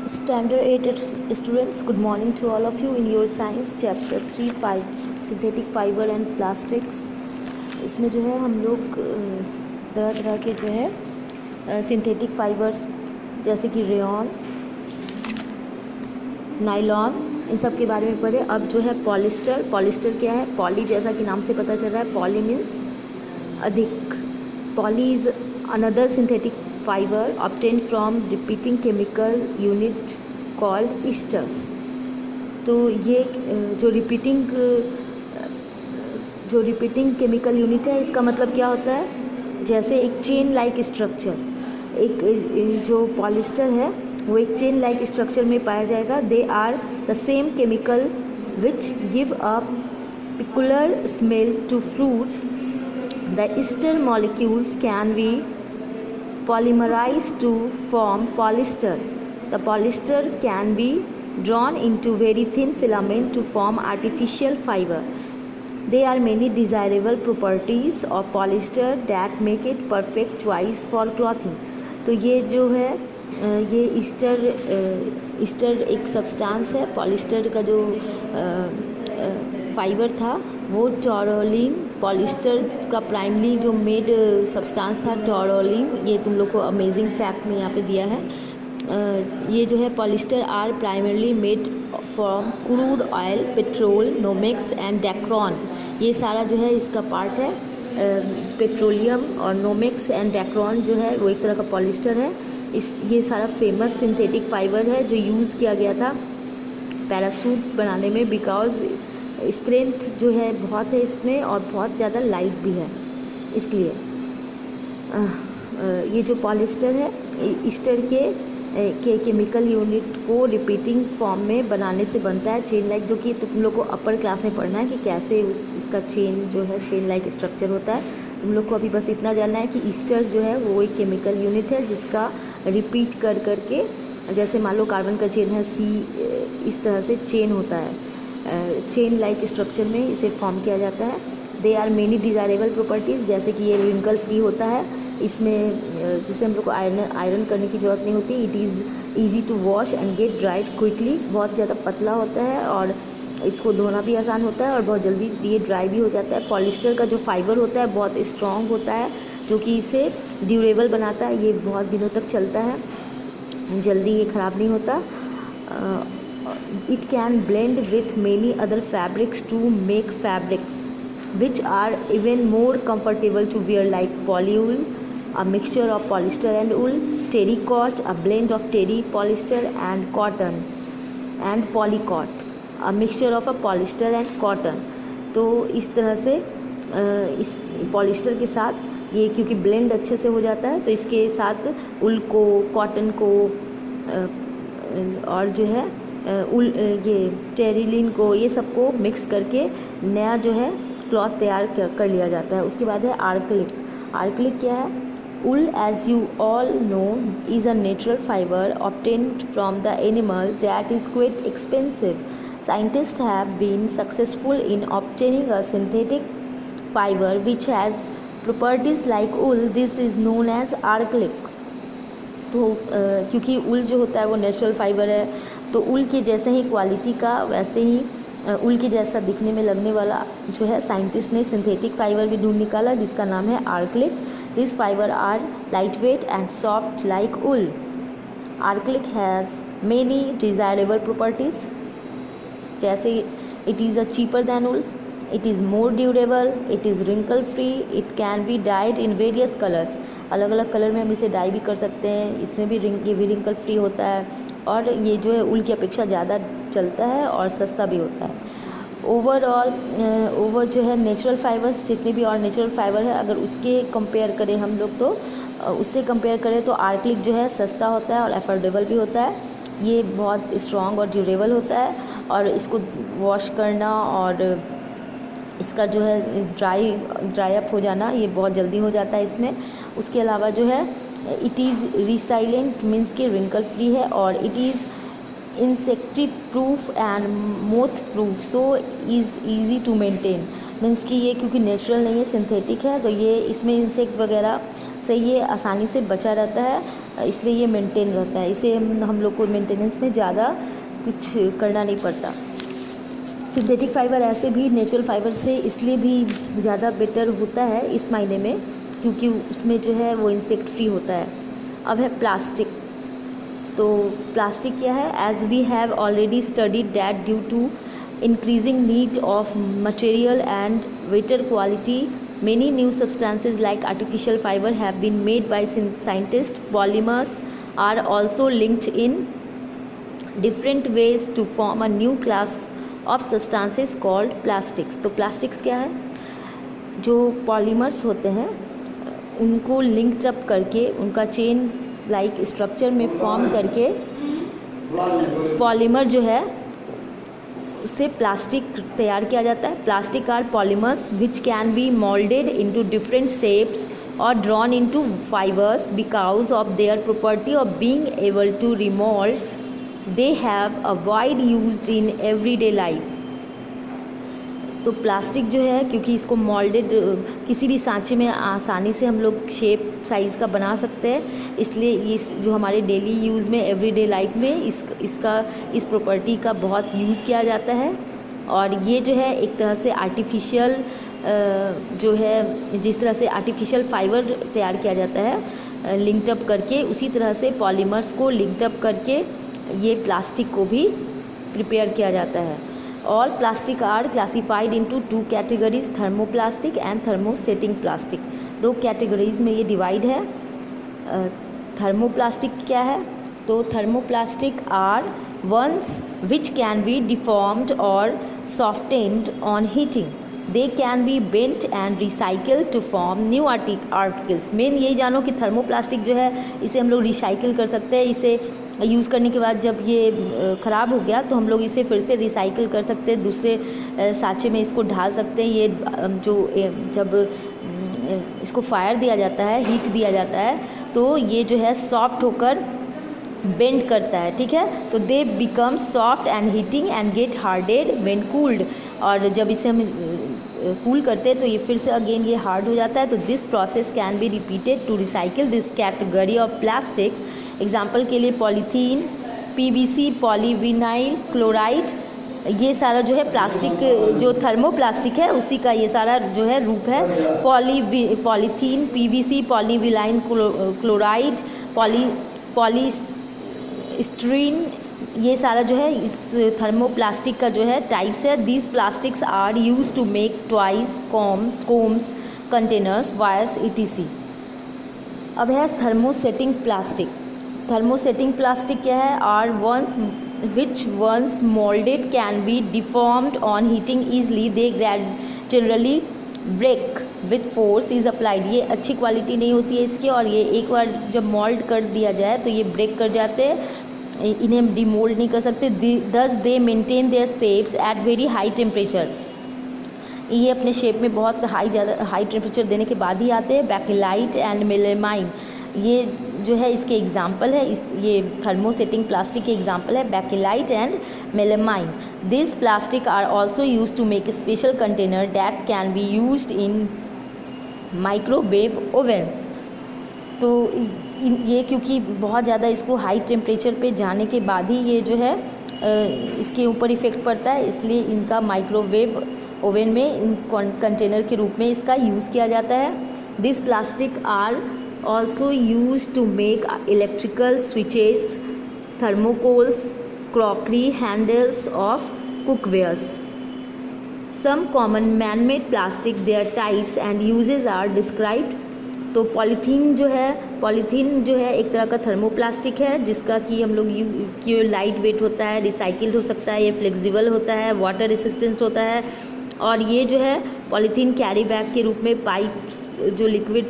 Standard 8 students, good morning to all of you in your science chapter 3 synthetic fiber and plastics। इसमें जो है हम लोग तरह तरह के जो है सिंथेटिक फाइबर्स जैसे कि रेयॉन, नाइलॉन, इन सब के बारे में पढ़े। अब जो है पॉलिस्टर क्या है? पॉली जैसा कि नाम से पता चल रहा है, पॉली मीन्स अधिक। Poly is another synthetic fiber obtained from repeating chemical unit called esters। तो ये जो रिपीटिंग केमिकल यूनिट है, इसका मतलब क्या होता है? जैसे एक चेन लाइक स्ट्रक्चर, एक जो पॉलिस्टर है वो एक चेन लाइक स्ट्रक्चर में पाया जाएगा। They are the same chemical which give a peculiar smell to fruits। The ester molecules can be polymerized to form polyester। The polyester can be drawn into very thin filament to form artificial fiber। There are many desirable properties of polyester that make it perfect choice for clothing। तो ये जो है ये Easter एक substance है। Polyester का जो fibre था वो टोरोलिन, पॉलिस्टर का प्राइमरी जो मेड सब्सटेंस था टोरोलिन। ये तुम लोग को अमेजिंग फैक्ट में यहाँ पे दिया है। ये जो है polyester are primarily made from crude oil, petrol, Nomex and Dacron. ये सारा जो है इसका पार्ट है। पेट्रोलियम और नोमेक्स एंड डेक्रॉन जो है वो एक तरह का पॉलिस्टर है। ये सारा फेमस सिंथेटिक फाइबर है जो यूज़ किया गया था पैरासूट बनाने में, बिकॉज स्ट्रेंथ जो है बहुत है इसमें और बहुत ज़्यादा लाइट भी है। इसलिए ये जो पॉलिस्टर है ईस्टर के केमिकल यूनिट को रिपीटिंग फॉर्म में बनाने से बनता है चेन लाइक, जो कि तुम लोग को अपर क्लास में पढ़ना है कि कैसे इसका चेन जो है चेन लाइक स्ट्रक्चर होता है। तुम लोग को अभी बस इतना जानना है कि ईस्टर्स जो है वो एक केमिकल यूनिट है जिसका रिपीट कर करके, जैसे मान लो कार्बन का चेन है C, इस तरह से चेन होता है, चेन लाइक स्ट्रक्चर में इसे फॉर्म किया जाता है। They are many desirable properties, जैसे कि ये रिंकल फ्री होता है, इसमें जिसे हम लोग को आयरन करने की ज़रूरत नहीं होती। It is easy to wash and get dried quickly, बहुत ज़्यादा पतला होता है और इसको धोना भी आसान होता है और बहुत जल्दी ये ड्राई भी हो जाता है। पॉलिस्टर का जो फाइबर होता है बहुत स्ट्रॉन्ग होता है, जो कि इसे ड्यूरेबल बनाता है। ये बहुत दिनों तक चलता है, जल्दी ये ख़राब नहीं होता। It can blend with many other fabrics to make fabrics which are even more comfortable to wear, like polywool, a mixture of polyester and wool, terrycot, a blend of terry, polyester and cotton, and polycot, a mixture of a polyester and cotton। तो इस तरह से इस polyester के साथ ये क्योंकि blend अच्छे से हो जाता है, तो इसके साथ उल को, कॉटन को और जो है ये टेरिलिन को, ये सबको मिक्स करके नया जो है क्लॉथ तैयार कर लिया जाता है। उसके बाद है आर्कलिक। आर्कलिक क्या है? Wool, as you all know, is a natural fiber obtained from the animal that is quite expensive। Scientists have been successful in obtaining a synthetic fiber which has properties like wool। This is known as आर्कलिक। तो क्योंकि उल जो होता है वो natural fibre है, तो उल के जैसे ही क्वालिटी का वैसे ही उल के जैसा दिखने में लगने वाला जो है साइंटिस्ट ने सिंथेटिक फाइबर भी ढूंढ निकाला जिसका नाम है acrylic. This fibre are light weight and soft like wool. Acrylic has many desirable properties, जैसे it is a cheaper than wool, it is more durable, it is wrinkle free, it can be dyed in various colours. अलग अलग colour में हम इसे die भी कर सकते हैं। इसमें भी ये भी रिंकल फ्री होता है और ये जो है उल की अपेक्षा ज़्यादा चलता है और सस्ता भी होता है। ओवर जो है नेचुरल फाइबर्स जितने भी और नेचुरल फाइबर है, अगर उसके कंपेयर करें हम लोग तो उससे कंपेयर करें तो आर्कलिक जो है सस्ता होता है और अफोर्डेबल भी होता है। ये बहुत स्ट्रॉन्ग और ड्यूरेबल होता है और इसको वॉश करना और इसका जो है ड्राई अप हो जाना ये बहुत जल्दी हो जाता है इसमें। उसके अलावा जो है इट इज़ रिसाइलेंट, मीन्स के रिंकल फ्री है, और it is insective proof and moth proof, so is easy to maintain. Means कि ये क्योंकि नेचुरल नहीं है, सिंथेटिक है, तो ये इसमें इंसेक्ट वगैरह से ये आसानी से बचा रहता है इसलिए ये मेंटेन रहता है, इसे हम लोग को मेंटेनेंस में ज़्यादा कुछ करना नहीं पड़ता। सिंथेटिक फाइबर ऐसे भी नेचुरल फाइबर से इसलिए भी ज़्यादा बेटर होता है इस मायने में क्योंकि उसमें जो है वो इंसेक्ट फ्री होता है। अब है प्लास्टिक। तो प्लास्टिक क्या है? As we have already studied that due to increasing need of material and better quality, many new substances like artificial fiber have been made by scientists. Polymers are also linked in different ways to form a new class of substances called plastics. तो plastics क्या है? जो polymers होते हैं उनको linked up करके उनका chain like structure में form करके polymer जो है उससे प्लास्टिक तैयार किया जाता है। Plastic are polymers which can be moulded into different shapes और drawn into fibres because of their property of being able to remould they have a wide used in everyday life. तो plastic जो है क्योंकि इसको moulded किसी भी सांचे में आसानी से हम लोग शेप साइज़ का बना सकते हैं, इसलिए ये जो हमारे डेली यूज़ में एवरीडे लाइफ में इस प्रॉपर्टी का बहुत यूज़ किया जाता है। और ये जो है एक तरह से आर्टिफिशियल जो है जिस तरह से आर्टिफिशियल फाइबर तैयार किया जाता है लिंक्ड अप करके, उसी तरह से पॉलीमर्स को लिंक्ड अप करके ये प्लास्टिक को भी प्रिपेयर किया जाता है। All plastic are classified into two categories, thermoplastic and thermosetting plastic। दो कैटेगरीज में ये डिवाइड है। थर्मोप्लास्टिक क्या है? तो thermoplastic are ones which can be deformed or softened on heating. They can be bent and recycled to form new articles। Main यही जानो कि थर्मोप्लास्टिक जो है इसे हम लोग रिसाइकिल कर सकते हैं। इसे यूज़ करने के बाद जब ये ख़राब हो गया तो हम लोग इसे फिर से रिसाइकिल कर सकते हैं, दूसरे सांचे में इसको ढाल सकते हैं। ये जो जब इसको फायर दिया जाता है, हीट दिया जाता है, तो ये जो है सॉफ्ट होकर बेंड करता है, ठीक है। तो they become soft and heating and get hardened when cooled. और जब इसे हम कूल करते हैं तो ये फिर से अगेन ये हार्ड हो जाता है। तो this process can be repeated to recycle this category of plastics. Example के लिए पॉलीथीन, पीवीसी, पॉलीविनाइल क्लोराइड, ये सारा जो है प्लास्टिक जो थर्मोप्लास्टिक है उसी का ये सारा जो है रूप है। Polythene, PVC, polyvinyl chloride, polystyrene, ये सारा जो है इस थर्मोप्लास्टिक का जो है टाइप्स है। These plastics are use to make toys, combs, containers, wires etc। अब है थर्मोसेटिंग प्लास्टिक। थर्मोसेटिंग प्लास्टिक क्या है? Are ones which once moulded can be deformed on heating easily, they generally break with force is applied. ये अच्छी quality नहीं होती है इसकी, और ये एक बार जब मोल्ड कर दिया जाए तो ये ब्रेक कर जाते हैं, इन्हें हम डिमोल्ड नहीं कर सकते। Thus they maintain their shapes at very high temperature. ये अपने शेप में बहुत ज़्यादा हाई टेम्परेचर देने के बाद ही आते हैं। बैकेलाइट एंड मेलेमाइन, ये जो है इसके एग्जाम्पल है, ये थर्मोसेटिंग प्लास्टिक के एग्जाम्पल है Bakelite and melamine. This plastic are also use to make special container that can be used in microwave ovens. तो ये क्योंकि बहुत ज़्यादा इसको हाई टेम्परेचर पे जाने के बाद ही ये जो है इसके ऊपर इफ़ेक्ट पड़ता है, इसलिए इनका माइक्रोवेव ओवन में इन कंटेनर के रूप में इसका यूज़ किया जाता है। This plastic are also use to make electrical switches, thermocols, crockery, handles of cookwares. Some common man made plastic, their types and usages are described. तो पॉलीथीन जो है एक तरह का थर्मोप्लास्टिक है जिसका कि हम लोग लाइट वेट होता है, रिसाइकिल्ड हो सकता है, ये फ्लेक्सिबल होता है, वाटर रेसिस्टेंट होता है। और ये जो है पॉलीथीन कैरी बैग के रूप में जो लिक्विड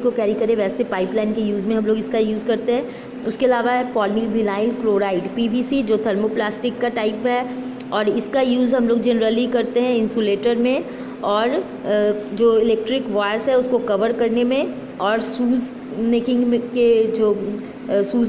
को कैरी करे वैसे पाइपलाइन के यूज़ में हम लोग इसका यूज़ करते हैं। उसके अलावा है पॉलीविनाइल क्लोराइड, पीवीसी, जो थर्मोप्लास्टिक का टाइप है, और इसका यूज़ हम लोग जनरली करते हैं इंसुलेटर में, और जो इलेक्ट्रिक वायर्स है उसको कवर करने में, और शूज़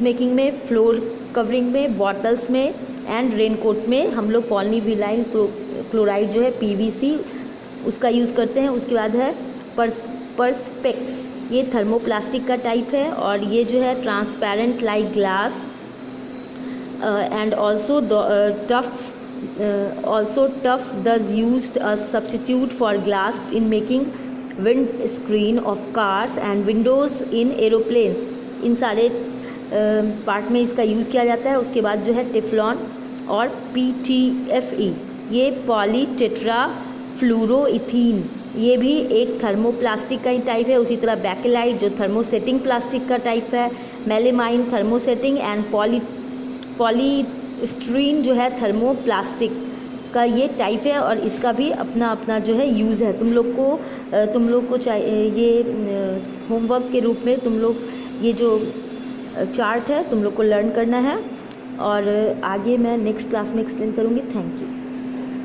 मेकिंग में, फ्लोर कवरिंग में, बॉटल्स में एंड रेनकोट में हम लोग पॉलीविनाइल क्लोराइड जो है पीवीसी उसका यूज़ करते हैं। उसके बाद है ये थर्मोप्लास्टिक का टाइप है, और ये जो है transparent like glass and also tough thus used as substitute for glass in making wind screen of cars and windows in aeroplanes। इन सारे पार्ट में इसका यूज़ किया जाता है। उसके बाद जो है टेफ्लॉन और PTFE, ये पॉली टेट्रा फ्लोरोइथीन, ये भी एक थर्मोप्लास्टिक का ही टाइप है। उसी तरह बैकेलाइट जो थर्मोसेटिंग प्लास्टिक का टाइप है, मेलेमाइन थर्मोसेटिंग एंड पॉलीस्टीरीन जो है थर्मोप्लास्टिक का ये टाइप है, और इसका भी अपना अपना जो है यूज़ है। तुम लोग को चाहिए ये होमवर्क के रूप में तुम लोग ये जो चार्ट है तुम लोग को लर्न करना है, और आगे मैं नेक्स्ट क्लास में एक्सप्लेन करूँगी। Thank you.